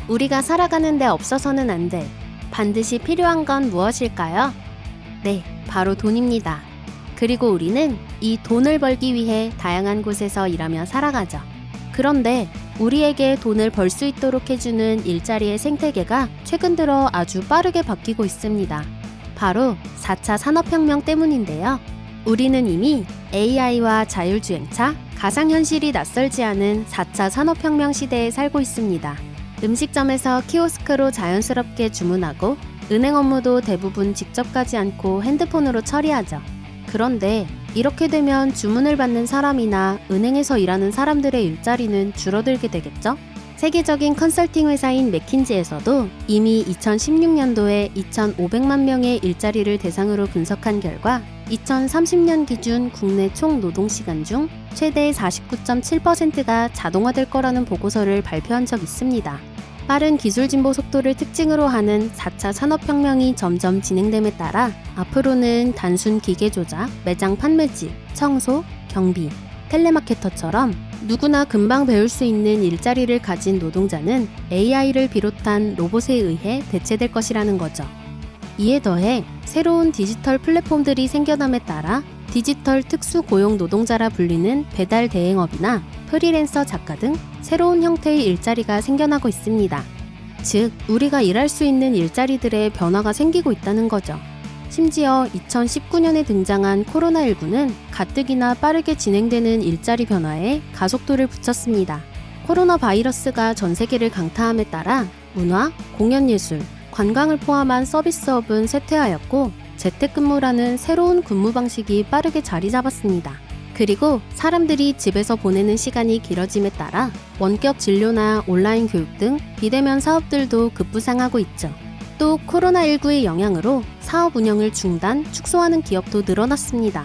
우리가 살아가는데 없어서는 안 돼. 반드시 필요한 건 무엇일까요? 네, 바로 돈입니다. 그리고 우리는 이 돈을 벌기 위해 다양한 곳에서 일하며 살아가죠. 그런데 우리에게 돈을 벌 수 있도록 해주는 일자리의 생태계가 최근 들어 아주 빠르게 바뀌고 있습니다. 바로 4차 산업혁명 때문인데요. 우리는 이미 AI와 자율주행차, 가상현실이 낯설지 않은 4차 산업혁명 시대에 살고 있습니다. 음식점에서 키오스크로 자연스럽게 주문하고 은행 업무도 대부분 직접 가지 않고 핸드폰으로 처리하죠. 그런데 이렇게 되면 주문을 받는 사람이나 은행에서 일하는 사람들의 일자리는 줄어들게 되겠죠? 세계적인 컨설팅 회사인 맥킨지에서도 이미 2016년도에 2,500만 명의 일자리를 대상으로 분석한 결과 2030년 기준 국내 총 노동시간 중 최대 49.7%가 자동화될 거라는 보고서를 발표한 적 있습니다. 빠른 기술 진보 속도를 특징으로 하는 4차 산업혁명이 점점 진행됨에 따라 앞으로는 단순 기계 조작, 매장 판매직, 청소, 경비, 텔레마케터처럼 누구나 금방 배울 수 있는 일자리를 가진 노동자는 AI를 비롯한 로봇에 의해 대체될 것이라는 거죠. 이에 더해 새로운 디지털 플랫폼들이 생겨남에 따라 디지털 특수 고용 노동자라 불리는 배달 대행업이나 프리랜서 작가 등 새로운 형태의 일자리가 생겨나고 있습니다. 즉, 우리가 일할 수 있는 일자리들의 변화가 생기고 있다는 거죠. 심지어 2019년에 등장한 코로나19는 가뜩이나 빠르게 진행되는 일자리 변화에 가속도를 붙였습니다. 코로나 바이러스가 전 세계를 강타함에 따라 문화, 공연예술, 관광을 포함한 서비스업은 쇠퇴하였고 재택근무라는 새로운 근무 방식이 빠르게 자리 잡았습니다. 그리고 사람들이 집에서 보내는 시간이 길어짐에 따라 원격 진료나 온라인 교육 등 비대면 사업들도 급부상하고 있죠. 또 코로나19의 영향으로 사업 운영을 중단, 축소하는 기업도 늘어났습니다.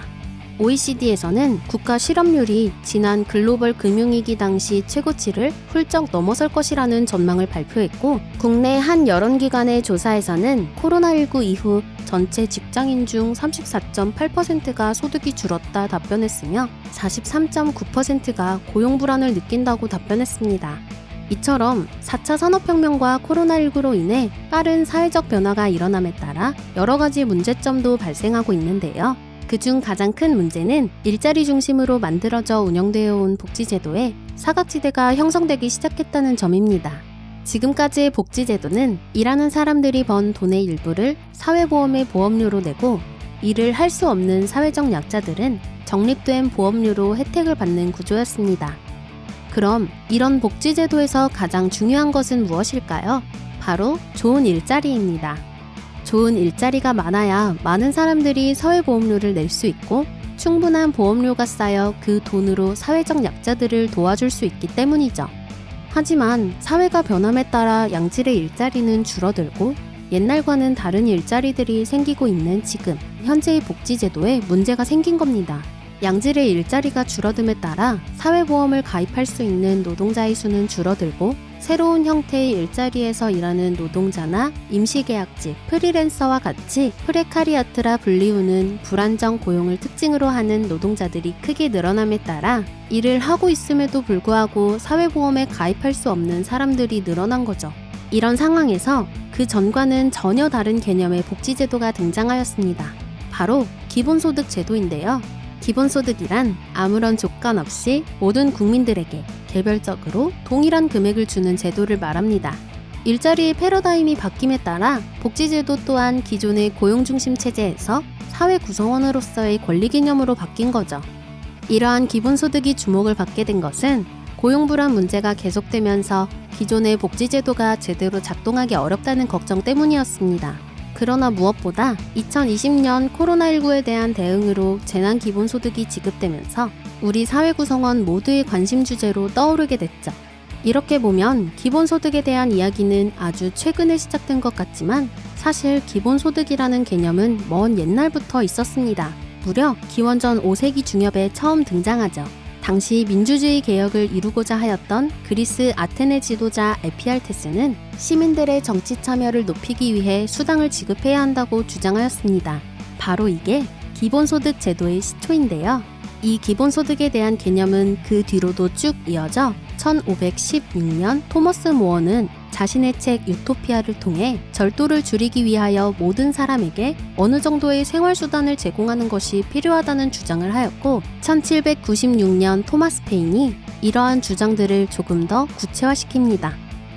OECD에서는 국가 실업률이 지난 글로벌 금융위기 당시 최고치를 훌쩍 넘어설 것이라는 전망을 발표했고, 국내 한 여론기관의 조사에서는 코로나19 이후 전체 직장인 중 34.8%가 소득이 줄었다 답변했으며 43.9%가 고용 불안을 느낀다고 답변했습니다. 이처럼 4차 산업혁명과 코로나19로 인해 빠른 사회적 변화가 일어남에 따라 여러 가지 문제점도 발생하고 있는데요. 그중 가장 큰 문제는 일자리 중심으로 만들어져 운영되어 온 복지제도에 사각지대가 형성되기 시작했다는 점입니다. 지금까지의 복지제도는 일하는 사람들이 번 돈의 일부를 사회보험의 보험료로 내고 일을 할 수 없는 사회적 약자들은 적립된 보험료로 혜택을 받는 구조였습니다. 그럼 이런 복지제도에서 가장 중요한 것은 무엇일까요? 바로 좋은 일자리입니다. 좋은 일자리가 많아야 많은 사람들이 사회보험료를 낼 수 있고 충분한 보험료가 쌓여 그 돈으로 사회적 약자들을 도와줄 수 있기 때문이죠. 하지만 사회가 변함에 따라 양질의 일자리는 줄어들고 옛날과는 다른 일자리들이 생기고 있는 지금 현재의 복지제도에 문제가 생긴 겁니다. 양질의 일자리가 줄어듦에 따라 사회보험을 가입할 수 있는 노동자의 수는 줄어들고 새로운 형태의 일자리에서 일하는 노동자나 임시계약직, 프리랜서와 같이 프레카리아트라 불리우는 불안정 고용을 특징으로 하는 노동자들이 크게 늘어남에 따라 일을 하고 있음에도 불구하고 사회보험에 가입할 수 없는 사람들이 늘어난 거죠. 이런 상황에서 그 전과는 전혀 다른 개념의 복지제도가 등장하였습니다. 바로 기본소득 제도인데요. 기본소득이란 아무런 조건 없이 모든 국민들에게 개별적으로 동일한 금액을 주는 제도를 말합니다. 일자리의 패러다임이 바뀜에 따라 복지제도 또한 기존의 고용중심 체제에서 사회 구성원으로서의 권리 개념으로 바뀐 거죠. 이러한 기본소득이 주목을 받게 된 것은 고용불안 문제가 계속되면서 기존의 복지제도가 제대로 작동하기 어렵다는 걱정 때문이었습니다. 그러나 무엇보다 2020년 코로나19에 대한 대응으로 재난기본소득이 지급되면서 우리 사회 구성원 모두의 관심 주제로 떠오르게 됐죠. 이렇게 보면 기본소득에 대한 이야기는 아주 최근에 시작된 것 같지만 사실 기본소득이라는 개념은 먼 옛날부터 있었습니다. 무려 기원전 5세기 중엽에 처음 등장하죠. 당시 민주주의 개혁을 이루고자 하였던 그리스 아테네 지도자 에피알테스는 시민들의 정치 참여를 높이기 위해 수당을 지급해야 한다고 주장하였습니다. 바로 이게 기본소득 제도의 시초인데요. 이 기본소득에 대한 개념은 그 뒤로도 쭉 이어져 1516년 토머스 모어는 자신의 책 유토피아를 통해 절도를 줄이기 위하여 모든 사람에게 어느 정도의 생활수단을 제공하는 것이 필요하다는 주장을 하였고, 1796년 토마스 페인이 이러한 주장들을 조금 더 구체화시킵니다.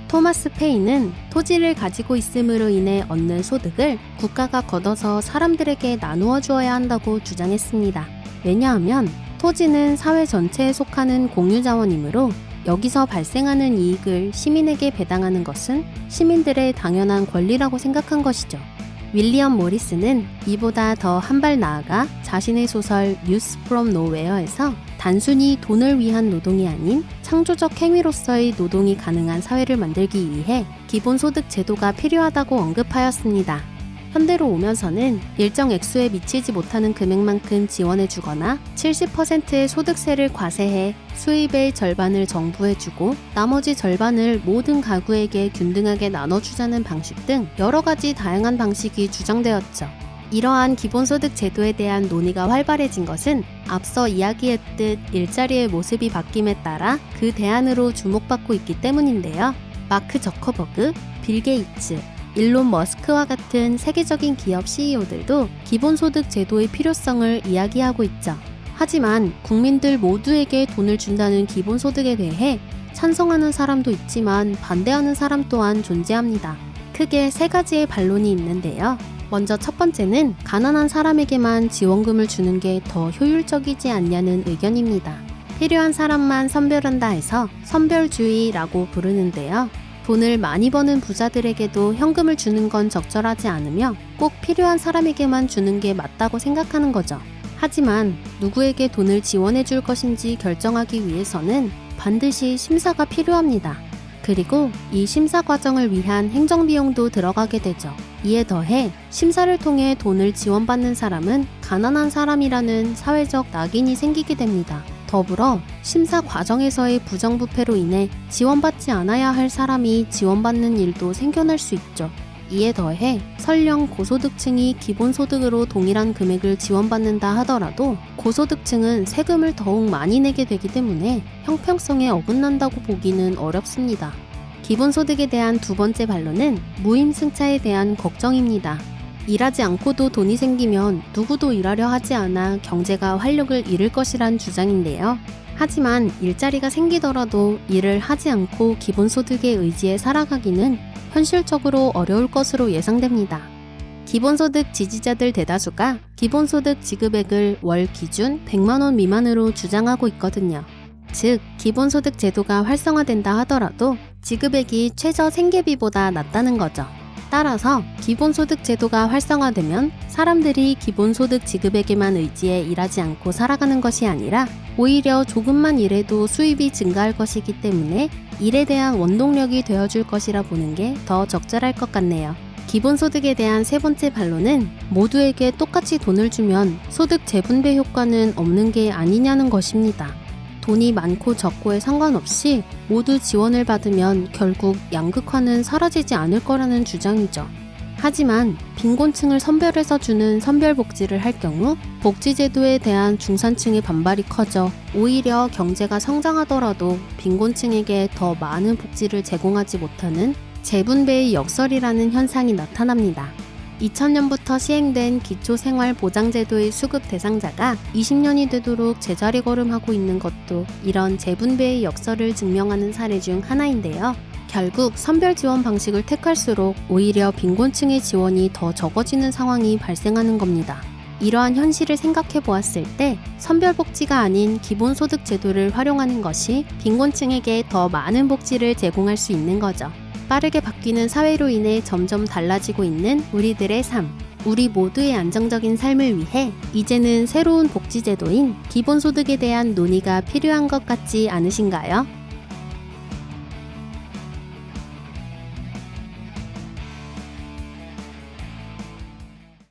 토마스 페인은 토지를 가지고 있음으로 인해 얻는 소득을 국가가 걷어서 사람들에게 나누어 주어야 한다고 주장했습니다. 왜냐하면 토지는 사회 전체에 속하는 공유자원이므로 여기서 발생하는 이익을 시민에게 배당하는 것은 시민들의 당연한 권리라고 생각한 것이죠. 윌리엄 모리스는 이보다 더 한 발 나아가 자신의 소설 뉴스 프롬 노웨어에서 단순히 돈을 위한 노동이 아닌 창조적 행위로서의 노동이 가능한 사회를 만들기 위해 기본소득 제도가 필요하다고 언급하였습니다. 현대로 오면서는 일정 액수에 미치지 못하는 금액만큼 지원해주거나 70%의 소득세를 과세해 수입의 절반을 정부에 주고 나머지 절반을 모든 가구에게 균등하게 나눠주자는 방식 등 여러 가지 다양한 방식이 주장되었죠. 이러한 기본소득 제도에 대한 논의가 활발해진 것은 앞서 이야기했듯 일자리의 모습이 바뀜에 따라 그 대안으로 주목받고 있기 때문인데요. 마크 저커버그, 빌 게이츠, 일론 머스크와 같은 세계적인 기업 CEO들도 기본소득 제도의 필요성을 이야기하고 있죠. 하지만 국민들 모두에게 돈을 준다는 기본소득에 대해 찬성하는 사람도 있지만 반대하는 사람 또한 존재합니다. 크게 세 가지의 반론이 있는데요. 먼저 첫 번째는 가난한 사람에게만 지원금을 주는 게 더 효율적이지 않냐는 의견입니다. 필요한 사람만 선별한다 해서 선별주의라고 부르는데요. 돈을 많이 버는 부자들에게도 현금을 주는 건 적절하지 않으며 꼭 필요한 사람에게만 주는 게 맞다고 생각하는 거죠. 하지만 누구에게 돈을 지원해 줄 것인지 결정하기 위해서는 반드시 심사가 필요합니다. 그리고 이 심사 과정을 위한 행정비용도 들어가게 되죠. 이에 더해 심사를 통해 돈을 지원받는 사람은 가난한 사람이라는 사회적 낙인이 생기게 됩니다. 더불어 심사 과정에서의 부정부패로 인해 지원받지 않아야 할 사람이 지원받는 일도 생겨날 수 있죠. 이에 더해 설령 고소득층이 기본소득으로 동일한 금액을 지원받는다 하더라도 고소득층은 세금을 더욱 많이 내게 되기 때문에 형평성에 어긋난다고 보기는 어렵습니다. 기본소득에 대한 두 번째 반론은 무임승차에 대한 걱정입니다. 일하지 않고도 돈이 생기면 누구도 일하려 하지 않아 경제가 활력을 잃을 것이란 주장인데요. 하지만 일자리가 생기더라도 일을 하지 않고 기본소득에 의지해 살아가기는 현실적으로 어려울 것으로 예상됩니다. 기본소득 지지자들 대다수가 기본소득 지급액을 월 기준 100만 원 미만으로 주장하고 있거든요. 즉, 기본소득 제도가 활성화된다 하더라도 지급액이 최저 생계비보다 낮다는 거죠. 따라서 기본소득 제도가 활성화되면 사람들이 기본소득 지급액에만 의지해 일하지 않고 살아가는 것이 아니라 오히려 조금만 일해도 수입이 증가할 것이기 때문에 일에 대한 원동력이 되어줄 것이라 보는 게 더 적절할 것 같네요. 기본소득에 대한 세 번째 반론은 모두에게 똑같이 돈을 주면 소득 재분배 효과는 없는 게 아니냐는 것입니다. 돈이 많고 적고에 상관없이 모두 지원을 받으면 결국 양극화는 사라지지 않을 거라는 주장이죠. 하지만 빈곤층을 선별해서 주는 선별복지를 할 경우 복지제도에 대한 중산층의 반발이 커져 오히려 경제가 성장하더라도 빈곤층에게 더 많은 복지를 제공하지 못하는 재분배의 역설이라는 현상이 나타납니다. 2000년부터 시행된 기초생활보장제도의 수급 대상자가 20년이 되도록 제자리걸음하고 있는 것도 이런 재분배의 역설을 증명하는 사례 중 하나인데요. 결국 선별 지원 방식을 택할수록 오히려 빈곤층의 지원이 더 적어지는 상황이 발생하는 겁니다. 이러한 현실을 생각해 보았을 때 선별복지가 아닌 기본소득 제도를 활용하는 것이 빈곤층에게 더 많은 복지를 제공할 수 있는 거죠. 빠르게 바뀌는 사회로 인해 점점 달라지고 있는 우리들의 삶, 우리 모두의 안정적인 삶을 위해 이제는 새로운 복지제도인 기본소득에 대한 논의가 필요한 것 같지 않으신가요?